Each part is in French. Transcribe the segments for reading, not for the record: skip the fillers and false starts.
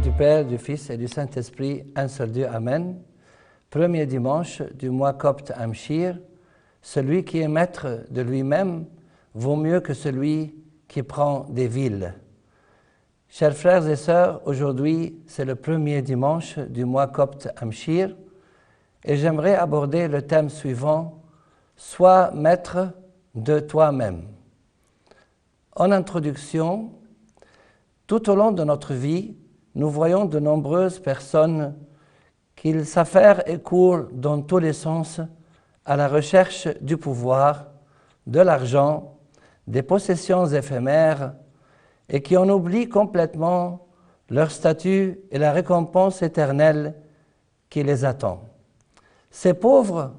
du Père, du Fils et du Saint-Esprit, un seul Dieu, Amen. Premier dimanche du mois copte Amshir, celui qui est maître de lui-même vaut mieux que celui qui prend des villes. Chers frères et sœurs, aujourd'hui c'est le premier dimanche du mois copte Amshir et j'aimerais aborder le thème suivant, sois maître de toi-même. En introduction, tout au long de notre vie, nous voyons de nombreuses personnes qui s'affairent et courent dans tous les sens à la recherche du pouvoir, de l'argent, des possessions éphémères et qui en oublient complètement leur statut et la récompense éternelle qui les attend. Ces pauvres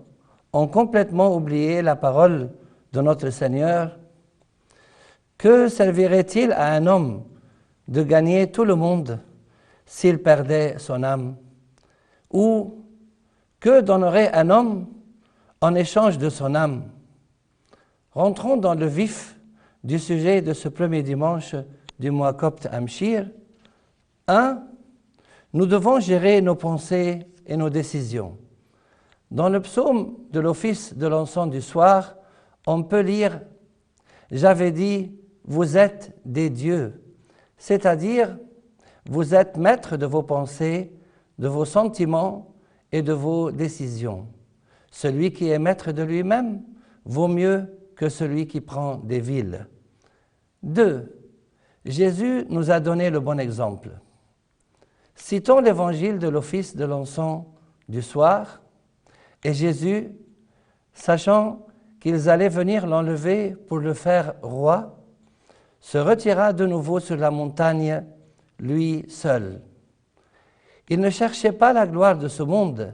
ont complètement oublié la parole de notre Seigneur. Que servirait-il à un homme de gagner tout le monde s'il perdait son âme? Ou que donnerait un homme en échange de son âme? Rentrons dans le vif du sujet de ce premier dimanche du mois copte Amshir. 1. Nous devons gérer nos pensées et nos décisions. Dans le psaume de l'office de l'encens du soir, on peut lire « J'avais dit, vous êtes des dieux », c'est-à-dire vous êtes maître de vos pensées, de vos sentiments et de vos décisions. Celui qui est maître de lui-même vaut mieux que celui qui prend des villes. 2. Jésus nous a donné le bon exemple. Citons l'évangile de l'office de l'encens du soir, et Jésus, sachant qu'ils allaient venir l'enlever pour le faire roi, se retira de nouveau sur la montagne, lui seul. Il ne cherchait pas la gloire de ce monde,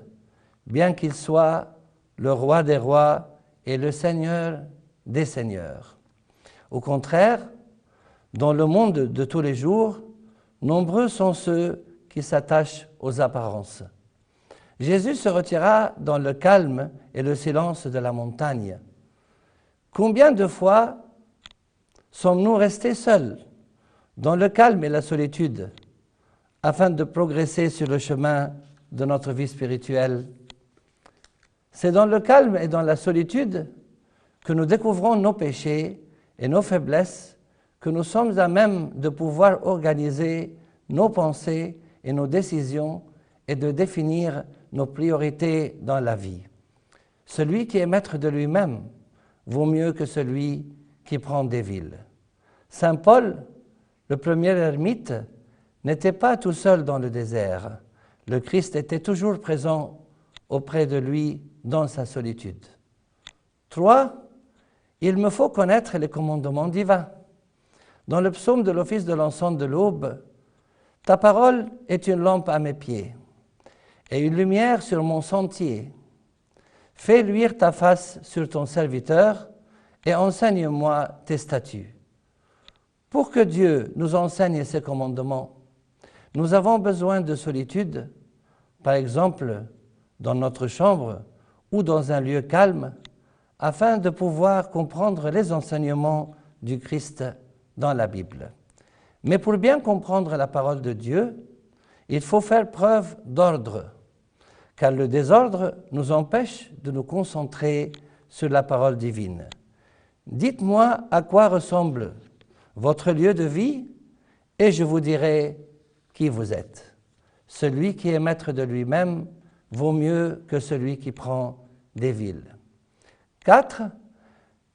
bien qu'il soit le roi des rois et le seigneur des seigneurs. Au contraire, dans le monde de tous les jours, nombreux sont ceux qui s'attachent aux apparences. Jésus se retira dans le calme et le silence de la montagne. Combien de fois sommes-nous restés seuls, dans le calme et la solitude, afin de progresser sur le chemin de notre vie spirituelle? C'est dans le calme et dans la solitude que nous découvrons nos péchés et nos faiblesses, que nous sommes à même de pouvoir organiser nos pensées et nos décisions et de définir nos priorités dans la vie. Celui qui est maître de lui-même vaut mieux que celui qui prend des villes. Saint Paul, le premier ermite, n'était pas tout seul dans le désert. Le Christ était toujours présent auprès de lui dans sa solitude. 3. Il me faut connaître les commandements divins. Dans le psaume de l'office de l'encens de l'aube, « Ta parole est une lampe à mes pieds et une lumière sur mon sentier. Fais luire ta face sur ton serviteur et enseigne-moi tes statuts. » Pour que Dieu nous enseigne ses commandements, nous avons besoin de solitude, par exemple dans notre chambre ou dans un lieu calme, afin de pouvoir comprendre les enseignements du Christ dans la Bible. Mais pour bien comprendre la parole de Dieu, il faut faire preuve d'ordre, car le désordre nous empêche de nous concentrer sur la parole divine. Dites-moi à quoi ressemble votre lieu de vie, et je vous dirai qui vous êtes. Celui qui est maître de lui-même vaut mieux que celui qui prend des villes. 4.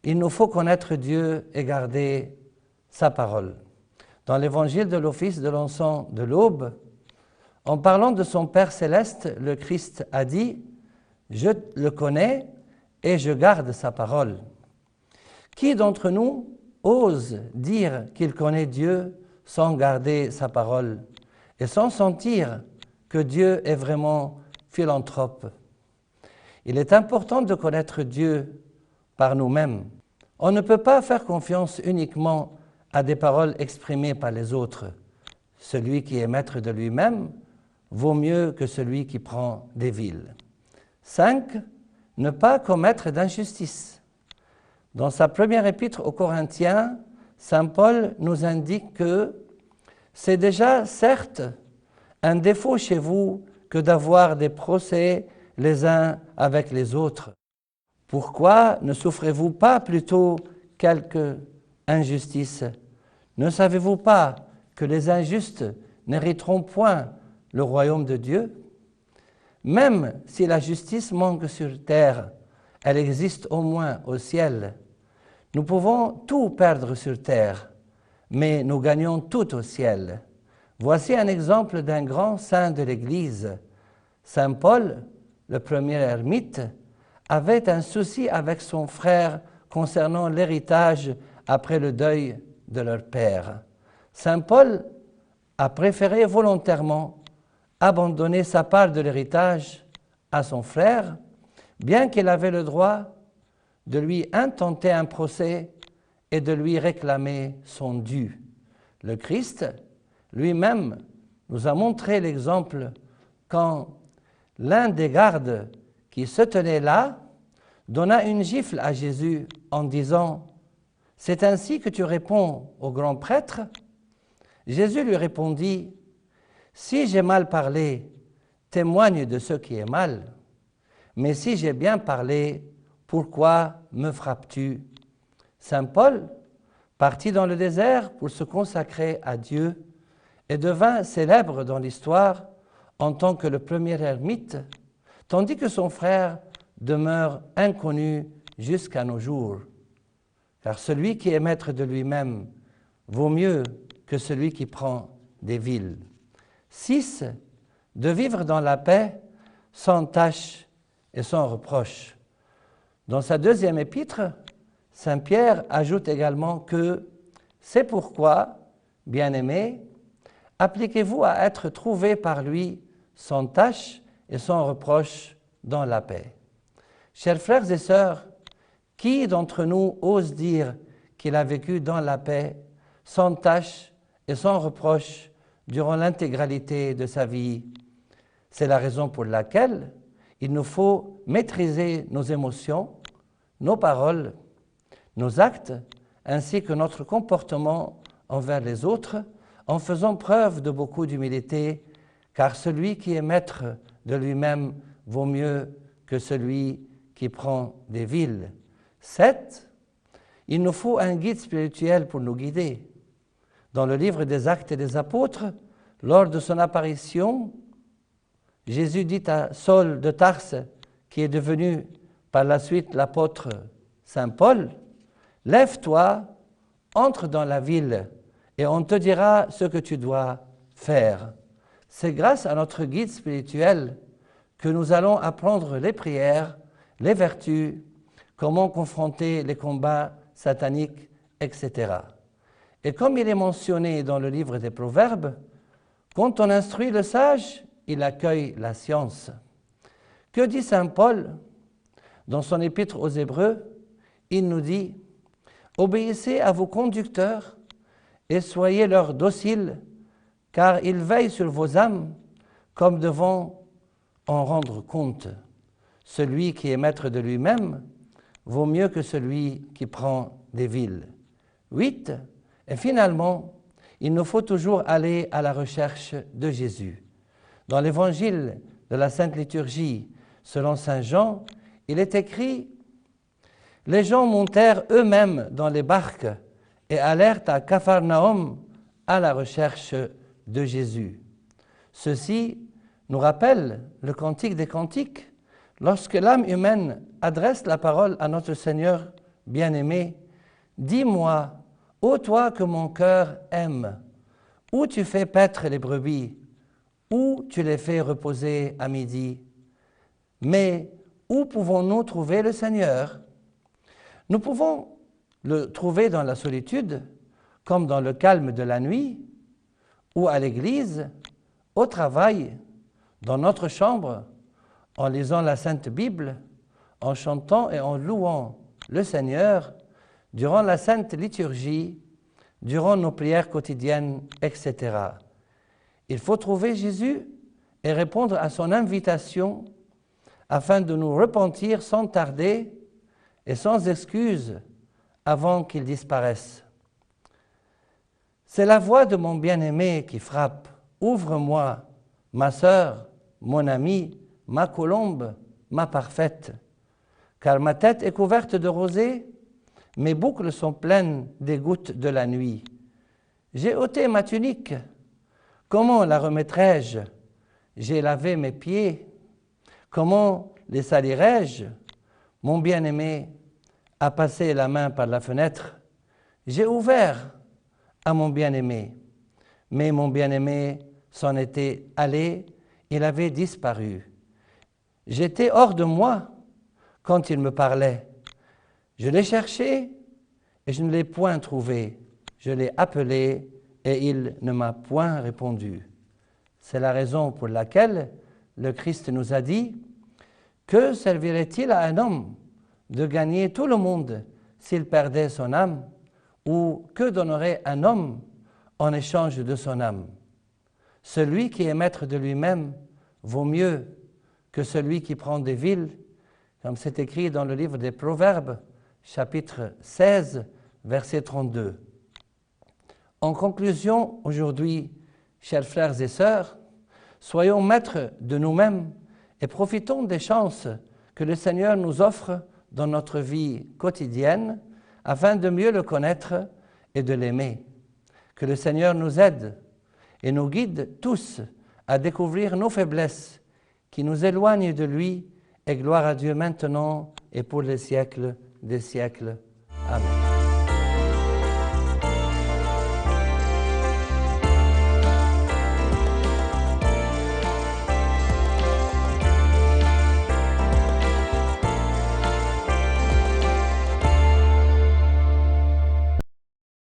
Il nous faut connaître Dieu et garder sa parole. Dans l'évangile de l'office de l'encens de l'aube, en parlant de son Père céleste, le Christ a dit « Je le connais et je garde sa parole ». Qui d'entre nous ose dire qu'il connaît Dieu sans garder sa parole et sans sentir que Dieu est vraiment philanthrope? Il est important de connaître Dieu par nous-mêmes. On ne peut pas faire confiance uniquement à des paroles exprimées par les autres. Celui qui est maître de lui-même vaut mieux que celui qui prend des villes. 5. Ne pas commettre d'injustice. Dans sa première épître aux Corinthiens, saint Paul nous indique que c'est déjà, certes, un défaut chez vous que d'avoir des procès les uns avec les autres. Pourquoi ne souffrez-vous pas plutôt quelque injustice? Ne savez-vous pas que les injustes n'hériteront point le royaume de Dieu? Même si la justice manque sur terre, elle existe au moins au ciel. Nous pouvons tout perdre sur terre, mais nous gagnons tout au ciel. Voici un exemple d'un grand saint de l'Église. Saint Paul, le premier ermite, avait un souci avec son frère concernant l'héritage après le deuil de leur père. Saint Paul a préféré volontairement abandonner sa part de l'héritage à son frère, bien qu'il avait le droit de lui intenter un procès et de lui réclamer son dû. Le Christ lui-même nous a montré l'exemple quand l'un des gardes qui se tenait là donna une gifle à Jésus en disant « C'est ainsi que tu réponds au grand prêtre ?» Jésus lui répondit « Si j'ai mal parlé, témoigne de ce qui est mal, mais si j'ai bien parlé, pourquoi me frappes-tu » Saint Paul partit dans le désert pour se consacrer à Dieu et devint célèbre dans l'histoire en tant que le premier ermite, tandis que son frère demeure inconnu jusqu'à nos jours. Car celui qui est maître de lui-même vaut mieux que celui qui prend des villes. 6. De vivre dans la paix, sans tâche et sans reproche. Dans sa deuxième épître, Saint Pierre ajoute également que « C'est pourquoi, bien-aimés, appliquez-vous à être trouvés par lui sans tâche et sans reproche dans la paix. » Chers frères et sœurs, qui d'entre nous ose dire qu'il a vécu dans la paix, sans tâche et sans reproche durant l'intégralité de sa vie? C'est la raison pour laquelle il nous faut maîtriser nos émotions, nos paroles, nos actes, ainsi que notre comportement envers les autres, en faisant preuve de beaucoup d'humilité, car celui qui est maître de lui-même vaut mieux que celui qui prend des villes. 7. Il nous faut un guide spirituel pour nous guider. Dans le livre des Actes et des Apôtres, lors de son apparition, Jésus dit à Saul de Tarse, qui est devenu par la suite l'apôtre Saint Paul, « Lève-toi, entre dans la ville, et on te dira ce que tu dois faire. » C'est grâce à notre guide spirituel que nous allons apprendre les prières, les vertus, comment confronter les combats sataniques, etc. Et comme il est mentionné dans le livre des Proverbes, quand on instruit le sage, il accueille la science. Que dit Saint Paul dans son épître aux Hébreux? Il nous dit « Obéissez à vos conducteurs et soyez leurs dociles, car ils veillent sur vos âmes comme devant en rendre compte. Celui qui est maître de lui-même vaut mieux que celui qui prend des villes. » 8. Et finalement, il nous faut toujours aller à la recherche de Jésus. Dans l'évangile de la Sainte Liturgie, selon Saint Jean, il est écrit « Les gens montèrent eux-mêmes dans les barques et allèrent à Capharnaüm à la recherche de Jésus. » Ceci nous rappelle le Cantique des Cantiques, lorsque l'âme humaine adresse la parole à notre Seigneur bien-aimé, « Dis-moi, ô toi que mon cœur aime, où tu fais paître les brebis, où tu les fais reposer à midi. Mais où pouvons-nous trouver le Seigneur? Nous pouvons le trouver dans la solitude, comme dans le calme de la nuit, ou à l'église, au travail, dans notre chambre, en lisant la Sainte Bible, en chantant et en louant le Seigneur, durant la Sainte Liturgie, durant nos prières quotidiennes, etc. Il faut trouver Jésus et répondre à son invitation afin de nous repentir sans tarder et sans excuse avant qu'il disparaisse. C'est la voix de mon bien-aimé qui frappe. Ouvre-moi, ma sœur, mon amie, ma colombe, ma parfaite. Car ma tête est couverte de rosée, mes boucles sont pleines des gouttes de la nuit. J'ai ôté ma tunique, comment la remettrai-je? J'ai lavé mes pieds, comment les salirai-je? Mon bien-aimé a passé la main par la fenêtre. J'ai ouvert à mon bien-aimé, mais mon bien-aimé s'en était allé, il avait disparu. J'étais hors de moi quand il me parlait. Je l'ai cherché et je ne l'ai point trouvé. Je l'ai appelé et il ne m'a point répondu. C'est la raison pour laquelle le Christ nous a dit: que servirait-il à un homme de gagner tout le monde s'il perdait son âme? Ou que donnerait un homme en échange de son âme? Celui qui est maître de lui-même vaut mieux que celui qui prend des villes, comme c'est écrit dans le livre des Proverbes, chapitre 16, verset 32. En conclusion, aujourd'hui, chers frères et sœurs, soyons maîtres de nous-mêmes et profitons des chances que le Seigneur nous offre dans notre vie quotidienne afin de mieux le connaître et de l'aimer. Que le Seigneur nous aide et nous guide tous à découvrir nos faiblesses qui nous éloignent de lui, et gloire à Dieu maintenant et pour les siècles des siècles. Amen.